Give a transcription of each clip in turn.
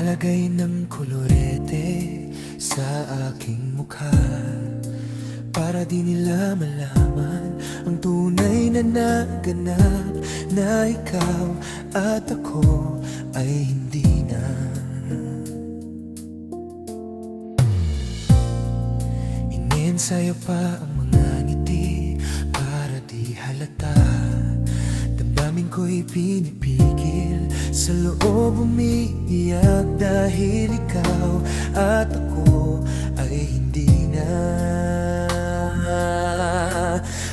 Naglalagay ng kolorete sa aking mukha para di nila malaman ang tunay na naganap, na ikaw at ako ay hindi na. Iniensayo pa ang mga ngiti para di halata. Damdamin ko'y pinipigil, sa loob umiiyak dahil ikaw at ako ay hindi na.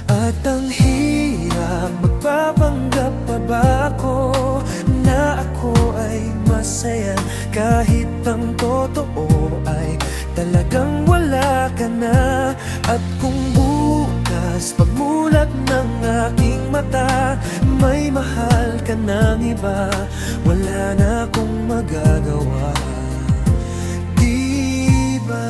At ang hirap, magpapanggap pa ba ako na ako ay masaya kahit ang totoo ay talagang wala ka na. At kung bukas pagmulat ng aking mata may mahal ka ng iba, wala na akong magagawa, di ba?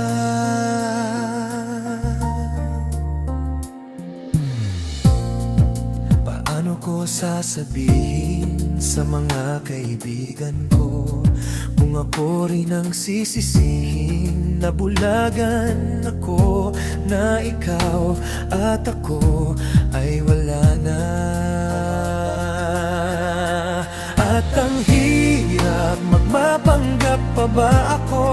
Paano ko sasabihin sa mga kaibigan ko kung ako rin ang sisisihin? Nabulagan ako na ikaw at ako ay wala na. At ang hirap, magmapanggap pa ba ako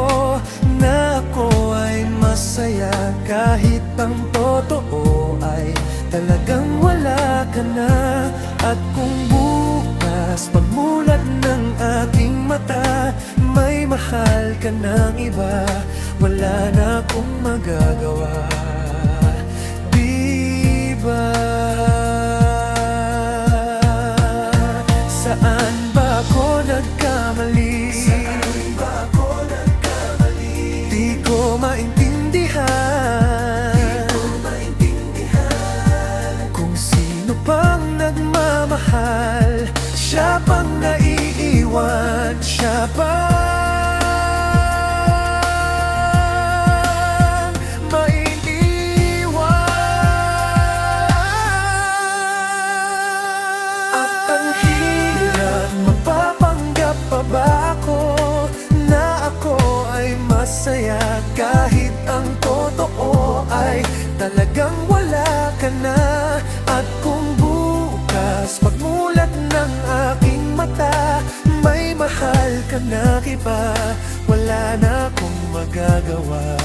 na ako ay masaya kahit ang totoo ay talagang wala ka na. At kung bukas pagmulat ng aking mata may mahal ka ng iba, wala na akong magagawa, di ba? Saan ba ako nagkamali? Saan ba ako nagkamali? Di ko maintindihan. Kung sino pang nagmamahal, siya pang naiiwan, siya pang masaya kahit ang totoo ay talagang wala ka na. At kung bukas pagmulat ng aking mata may mahal ka na iba, wala na akong magagawa.